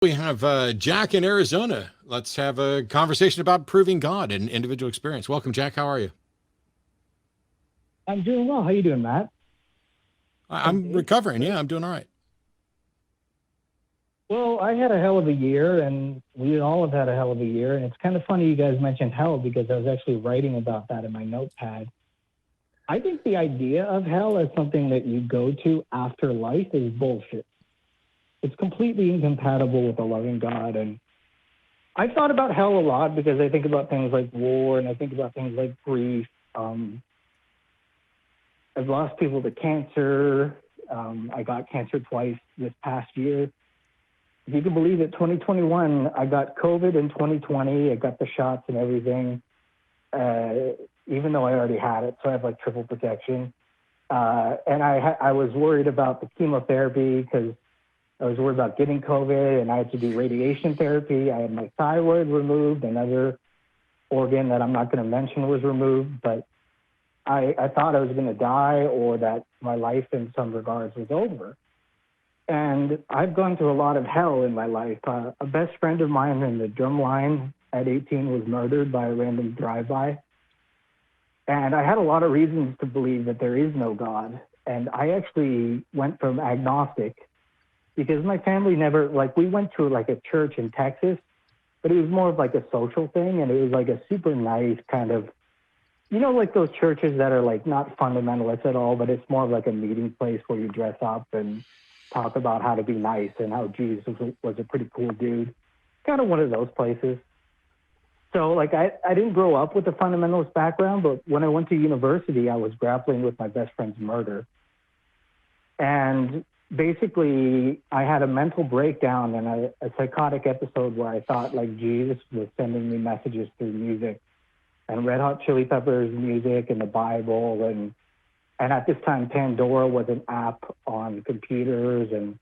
We have Jack in Arizona. Let's have a conversation about proving God in individual experience. Welcome, Jack. How are you? I'm doing well. How you doing, Matt? I'm recovering. Yeah, I'm doing all right. Well, I had a hell of a year, and we all have had a hell of a year. And it's kind of funny you guys mentioned hell because I was actually writing about that in my notepad. I think the idea of hell as something that you go to after life is bullshit. It's completely incompatible with a loving God. And I've thought about hell a lot because I think about things like war and I think about things like grief. I've lost people to cancer. I got cancer twice this past year. If you can believe it, 2021, I got COVID in 2020. I got the shots and everything, even though I already had it. So I have like triple protection. And I was worried about the chemotherapy because I was worried about getting COVID and I had to do radiation therapy. I had my thyroid removed. Another organ that I'm not going to mention was removed. But I thought I was going to die or that my life in some regards was over. And I've gone through a lot of hell in my life. A best friend of mine in the drum line at 18 was murdered by a random drive-by. And I had a lot of reasons to believe that there is no God. And I actually went from agnostic because my family never, like, we went to like a church in Texas, but it was more of like a social thing. And it was like a super nice kind of, you know, like those churches that are like not fundamentalist at all, but it's more of like a meeting place where you dress up and talk about how to be nice and how Jesus was a pretty cool dude. Kind of one of those places. So like I didn't grow up with a fundamentalist background, but when I went to university, I was grappling with my best friend's murder. And basically I had a mental breakdown and a psychotic episode where I thought like Jesus was sending me messages through music and Red Hot Chili Peppers music and the Bible. And at this time, Pandora was an app on computers. And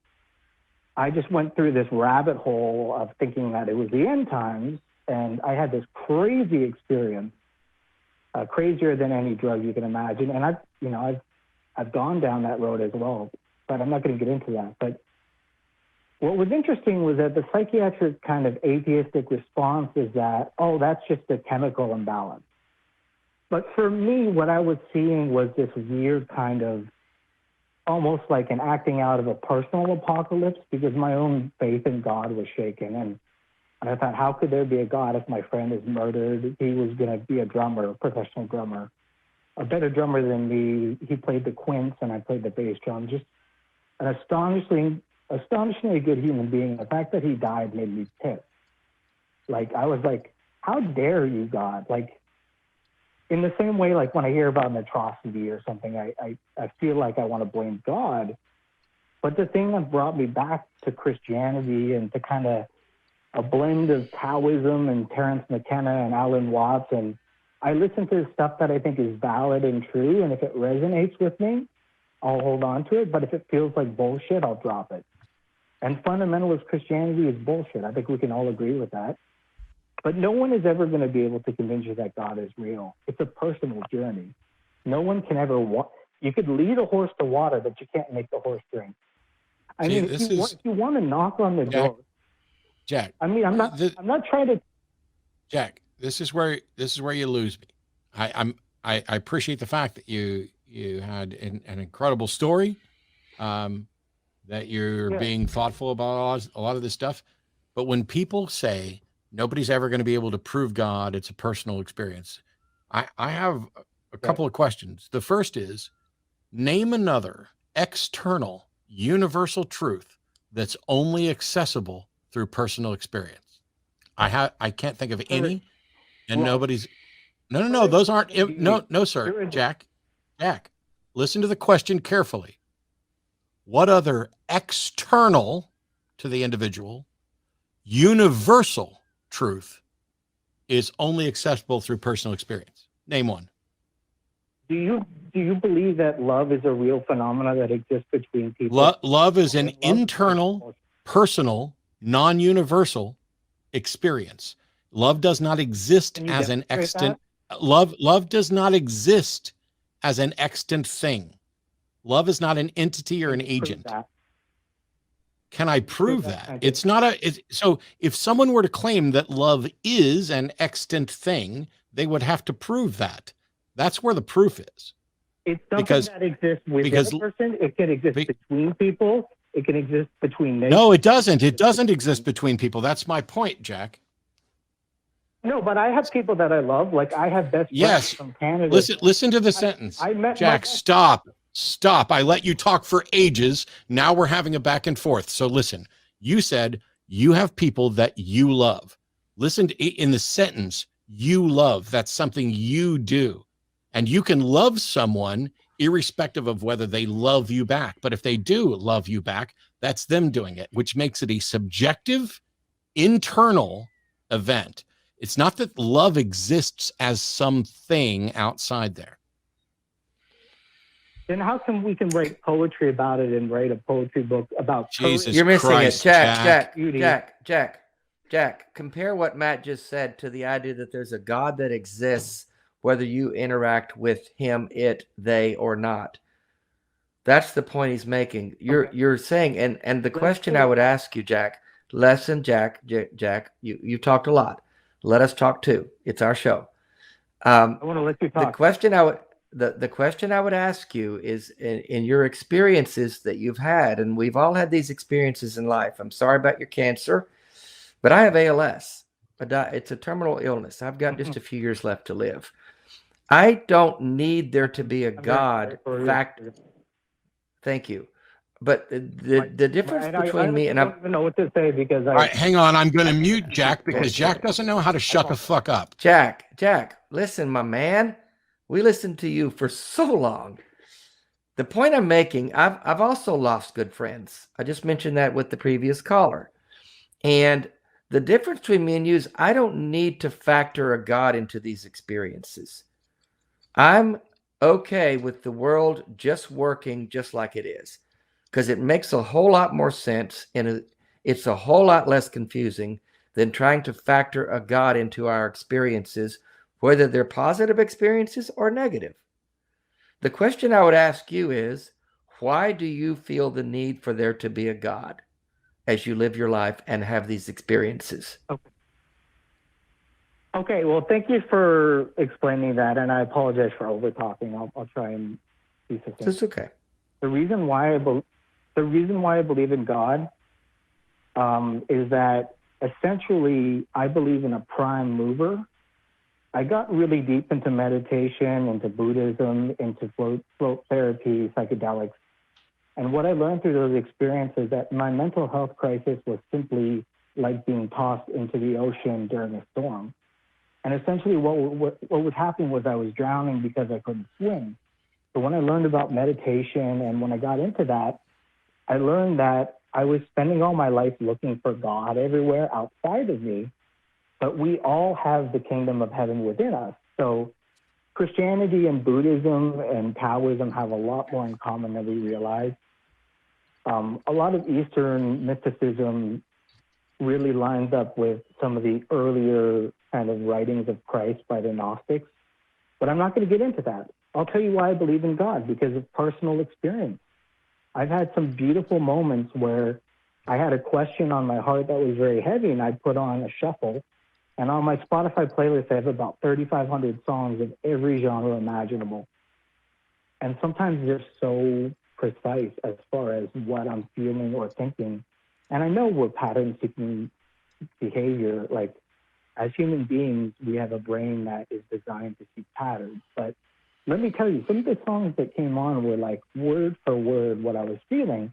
I just went through this rabbit hole of thinking that it was the end times. And I had this crazy experience, crazier than any drug you can imagine. And I've gone down that road as well, but I'm not going to get into that. But what was interesting was that the psychiatric kind of atheistic response is that, oh, that's just a chemical imbalance. But for me, what I was seeing was this weird kind of almost like an acting out of a personal apocalypse because my own faith in God was shaken. And I thought, how could there be a God if my friend is murdered? He was going to be a drummer, a professional drummer, a better drummer than me. He played the quints and I played the bass drum. Just an astonishingly good human being. The fact that he died made me pissed. Like, I was like, how dare you, God? Like, in the same way, like when I hear about an atrocity or something, I feel like I want to blame God. But the thing that brought me back to Christianity and to kind of a blend of Taoism and Terence McKenna and Alan Watts, and I listen to stuff that I think is valid and true, and if it resonates with me, I'll hold on to it. But if it feels like bullshit, I'll drop it. And fundamentalist Christianity is bullshit. I think we can all agree with that. But no one is ever going to be able to convince you that God is real. It's a personal journey. No one can ever you could lead a horse to water, but you can't make the horse drink. I mean, if you want to knock on the door, Jack. I mean, I'm not trying to. Jack, this is where you lose me. I appreciate the fact that you had an incredible story, that you're being thoughtful about a lot of this stuff. But when people say nobody's ever going to be able to prove God, it's a personal experience, I have a couple of questions. The first is, name another external universal truth that's only accessible through personal experience. I can't think of any, and nobody's. No. Those aren't. No, sir. Jack, listen to the question carefully. What other external to the individual, universal truth is only accessible through personal experience? Name one. Do you believe that love is a real phenomenon that exists between people? Love is an internal, personal, non-universal experience. Love does not exist as an extant. Love does not exist as an extant thing. Love is not an entity or an agent. Can I prove Yeah, that? I It's not so if someone were to claim that love is an extant thing, they would have to prove that. That's where the proof is. It's something Because that exists within because a person. It can exist be- between people. It can exist between nations. no, it doesn't. It doesn't exist between people. That's my point, Jack. No, but I have people that I love. Like I have best Yes. friends from Canada. Listen to the sentence. I met Jack, stop. I let you talk for ages. Now we're having a back and forth. So listen, you said you have people that you love. Listen to, in the sentence, you love. That's something you do. And you can love someone irrespective of whether they love you back. But if they do love you back, that's them doing it, which makes it a subjective, internal event. It's not that love exists as something outside there. Then how come we can write poetry about it and write a poetry book about Jesus You're missing Christ, it. Jack, compare what Matt just said to the idea that there's a God that exists, whether you interact with him, it, they, or not. That's the point he's making. You're saying, and the question I would ask you, Jack, you talked a lot. Let us talk too. It's our show. I want to let you talk. The question I would ask you is in your experiences that you've had, and we've all had these experiences in life. I'm sorry about your cancer, but I have ALS. It's a terminal illness. I've got just a few years left to live. I don't need there to be a God fact. Thank you. But the difference between me and I don't even know what to say because all right, hang on. I'm going to mute Jack because Jack doesn't know how to shut the fuck up. Jack, listen, my man. We listened to you for so long. The point I'm making, I've also lost good friends. I just mentioned that with the previous caller. And the difference between me and you is I don't need to factor a God into these experiences. I'm okay with the world just working just like it is, because it makes a whole lot more sense and it's a whole lot less confusing than trying to factor a God into our experiences, whether they're positive experiences or negative. The question I would ask you is, why do you feel the need for there to be a God as you live your life and have these experiences? Okay, well, thank you for explaining that, and I apologize for over talking. I'll try and be succinct. It's okay. The reason why I believe in God is that essentially I believe in a prime mover. I got really deep into meditation, into Buddhism, into float therapy, psychedelics. And what I learned through those experiences that my mental health crisis was simply like being tossed into the ocean during a storm. And essentially what was happening was I was drowning because I couldn't swim. So when I learned about meditation and when I got into that, I learned that I was spending all my life looking for God everywhere outside of me, but we all have the kingdom of heaven within us. So Christianity and Buddhism and Taoism have a lot more in common than we realize. A lot of Eastern mysticism really lines up with some of the earlier kind of writings of Christ by the Gnostics, but I'm not going to get into that. I'll tell you why I believe in God, because of personal experience. I've had some beautiful moments where I had a question on my heart that was very heavy, and I put on a shuffle. And on my Spotify playlist, I have about 3,500 songs of every genre imaginable. And sometimes they're so precise as far as what I'm feeling or thinking. And I know we're pattern-seeking behavior. Like, as human beings, we have a brain that is designed to see patterns. But let me tell you, some of the songs that came on were like word for word what I was feeling.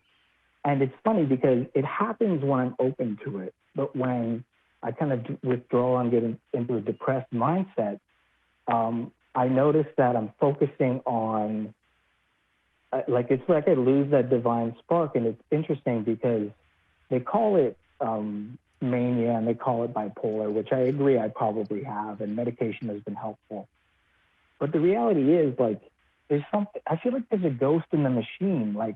And it's funny because it happens when I'm open to it. But when I kind of withdraw and get into a depressed mindset, I notice that I'm focusing on, it's like I lose that divine spark. And it's interesting because they call it mania and they call it bipolar, which I agree I probably have, and medication has been helpful. But the reality is, like, there's something, I feel like there's a ghost in the machine. Like,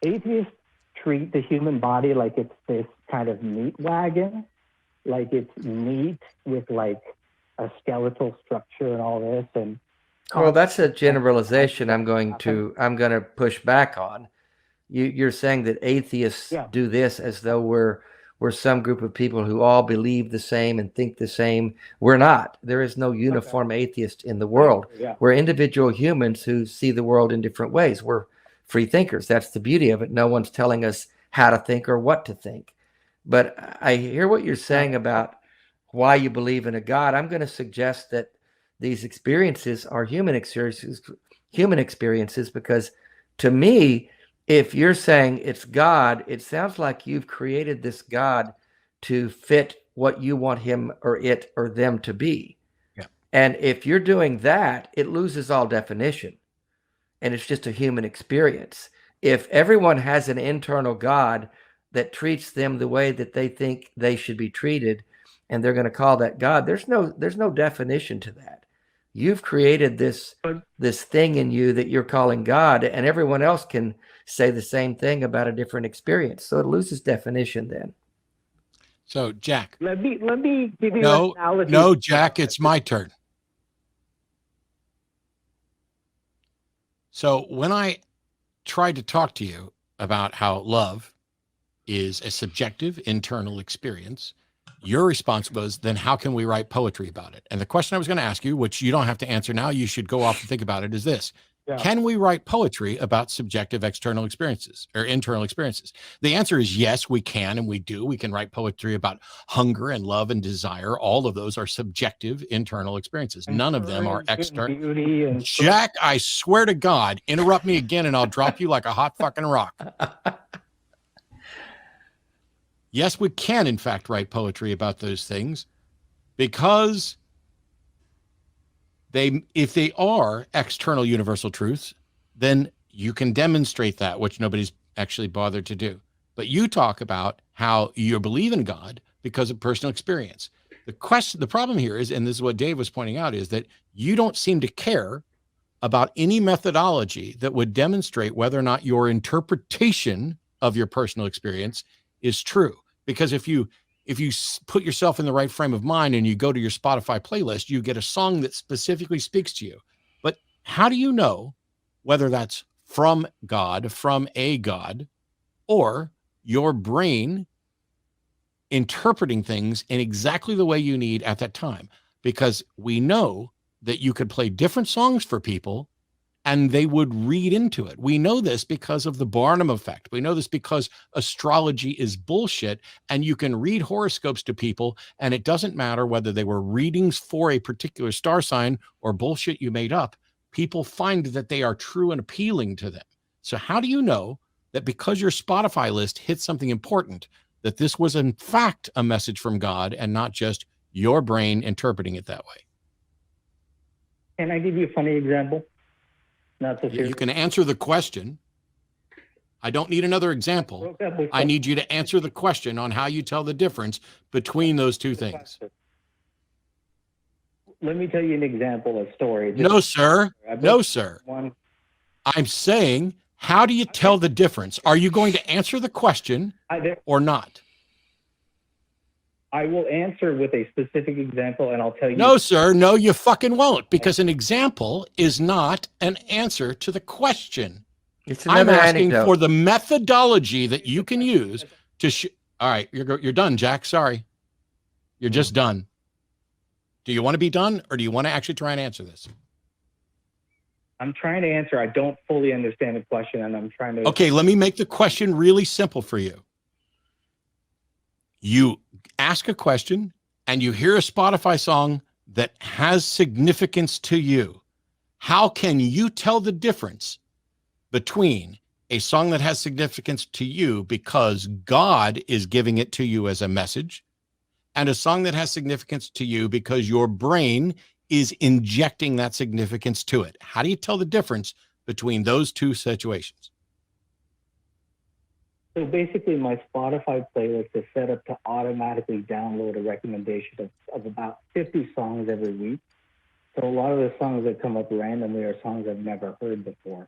atheists treat the human body like it's this kind of meat wagon, like it's meat with like a skeletal structure and all this. And well, that's a generalization I'm going to push back on. You're saying that atheists Yeah. do this as though we're some group of people who all believe the same and think the same. We're not. There is no uniform atheist in the world. Yeah. We're individual humans who see the world in different ways. We're free thinkers. That's the beauty of it. No one's telling us how to think or what to think. But I hear what you're saying about why you believe in a God. I'm going to suggest that these experiences are human experiences, because to me, if you're saying it's God, it sounds like you've created this God to fit what you want him or it or them to be. Yeah. And if you're doing that, it loses all definition, and it's just a human experience. If everyone has an internal God that treats them the way that they think they should be treated, and they're going to call that God, there's no definition to that. You've created this thing in you that you're calling God, and everyone else can say the same thing about a different experience. So it loses definition then. So, Jack. Let me give you No, an analogy. no, Jack, it's my turn. So when I tried to talk to you about how love is a subjective internal experience, your response was, then how can we write poetry about it? And the question I was going to ask you, which you don't have to answer now, you should go off and think about it, is this. Yeah. Can we write poetry about subjective external experiences or internal experiences? The answer is yes, we can, and we do. We can write poetry about hunger and love and desire. All of those are subjective internal experiences. None of them are external. Jack, I swear to God, interrupt me again and I'll drop you like a hot fucking rock. Yes, we can, in fact, write poetry about those things, because if they are external universal truths, then you can demonstrate that, which nobody's actually bothered to do. But you talk about how you believe in God because of personal experience. The problem here is, and this is what Dave was pointing out, is that you don't seem to care about any methodology that would demonstrate whether or not your interpretation of your personal experience is true. Because if you put yourself in the right frame of mind and you go to your Spotify playlist, you get a song that specifically speaks to you. But how do you know whether that's from God, from a God, or your brain interpreting things in exactly the way you need at that time? Because we know that you could play different songs for people and they would read into it. We know this because of the Barnum effect. We know this because astrology is bullshit, and you can read horoscopes to people, and it doesn't matter whether they were readings for a particular star sign or bullshit you made up. People find that they are true and appealing to them. So how do you know that because your Spotify list hit something important, that this was in fact a message from God and not just your brain interpreting it that way? Can I give you a funny example? Not so serious. You can answer the question. I don't need another example. I need you to answer the question on how you tell the difference between those two things. Let me tell you an example, a story. No, sir. No, sir. I'm saying, how do you tell the difference? Are you going to answer the question or not? I will answer with a specific example, and I'll tell you. No, sir. No, you fucking won't, because an example is not an answer to the question. I'm asking for the methodology that you can use to. All right, you're done, Jack. Sorry, you're just done. Do you want to be done, or do you want to actually try and answer this? I'm trying to answer. I don't fully understand the question, and I'm trying to. Okay, let me make the question really simple for you. You ask a question and you hear a Spotify song that has significance to you. How can you tell the difference between a song that has significance to you because God is giving it to you as a message, and a song that has significance to you because your brain is injecting that significance to it? How do you tell the difference between those two situations? So basically, my Spotify playlist is set up to automatically download a recommendation of about 50 songs every week. So a lot of the songs that come up randomly are songs I've never heard before.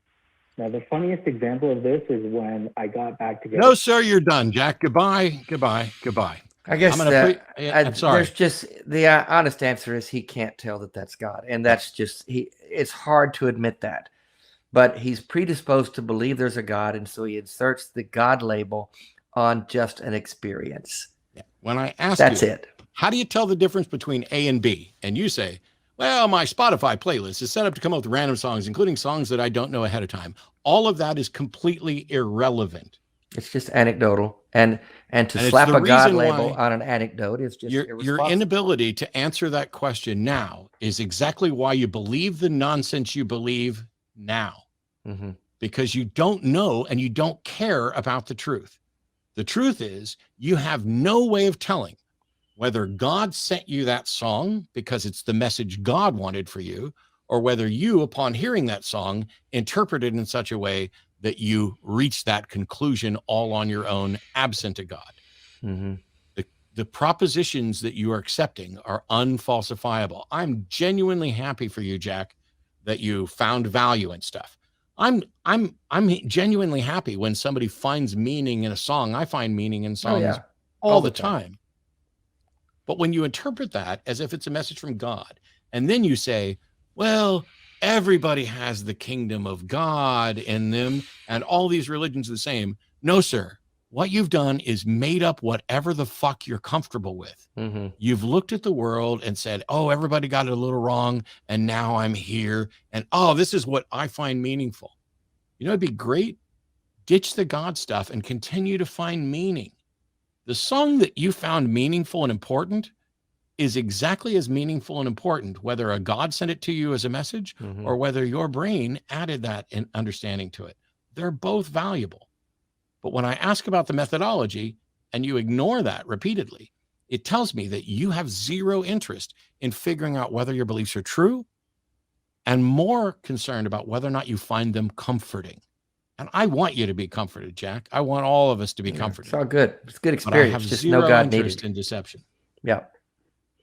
Now, the funniest example of this is when I got back together. No, sir, you're done, Jack. Goodbye, goodbye, goodbye. I guess I'm sorry. There's just the honest answer is he can't tell that that's God, and that's just it's hard to admit that. but he's predisposed to believe there's a God, and so he inserts the God label on just an experience. Yeah. When I ask That's you, it. how do you tell the difference between A and B? And you say, well, my Spotify playlist is set up to come up with random songs, including songs that I don't know ahead of time. All of that is completely irrelevant. It's just anecdotal, and to And it's slap the a God reason label why on an anecdote is just your irresponsible. inability to answer that question now is exactly why you believe the nonsense you believe now, Mm-hmm. because you don't know and you don't care about the truth. The truth is you have no way of telling whether God sent you that song because it's the message God wanted for you, or whether you, upon hearing that song, interpret it in such a way that you reach that conclusion all on your own, absent a God. Mm-hmm. The propositions that you are accepting are unfalsifiable. I'm genuinely happy for you, Jack, that you found value in stuff. I'm genuinely happy when somebody finds meaning in a song. I find meaning in songs all the time. But when you interpret that as if it's a message from God, and then you say, well, everybody has the kingdom of God in them, and all these religions are the same. No, sir. What you've done is made up whatever the fuck you're comfortable with. Mm-hmm. You've looked at the world and said, oh, everybody got it a little wrong, and now I'm here, and oh, this is what I find meaningful. You know, it'd be great. Ditch the God stuff and continue to find meaning. The song that you found meaningful and important is exactly as meaningful and important, whether a God sent it to you as a message or whether your brain added that in understanding to it. They're both valuable. But when I ask about the methodology and you ignore that repeatedly, it tells me that you have zero interest in figuring out whether your beliefs are true and more concerned about whether or not you find them comforting. And I want you to be comforted, Jack. I want all of us to be comforted. It's all good. It's a good But I experience. have Just zero no God interest needed. in deception. Yeah.